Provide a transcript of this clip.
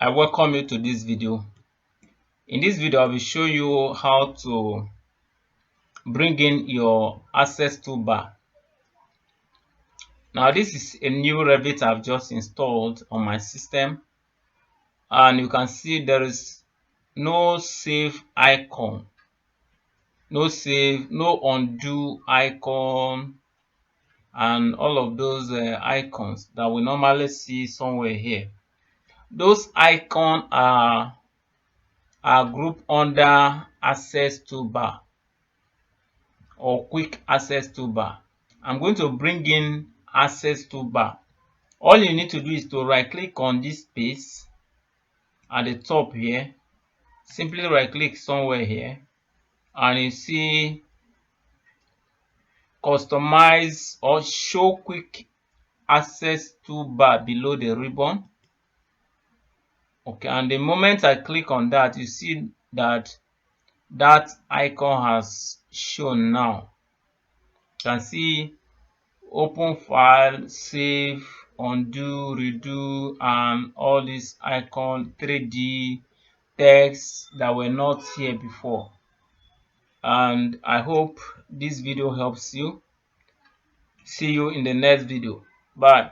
I welcome you to this video. In this video, I will show you how to bring in your access toolbar. Now, this is a new Revit I've just installed on my system, and you can see there is no save icon, no save, no undo icon, and all of those icons that we normally see somewhere here. Those icons are grouped under access toolbar or quick access toolbar. I'm going to bring in access toolbar. All you need to do is to right click on this space at the top here. Simply right click somewhere here and you see customize or show quick access toolbar below the ribbon. Okay, and the moment I click on that, you see that icon has shown now. You can see open file, save, undo, redo, and all these icon 3D text that were not here before. And I hope this video helps you. See you in the next video. Bye.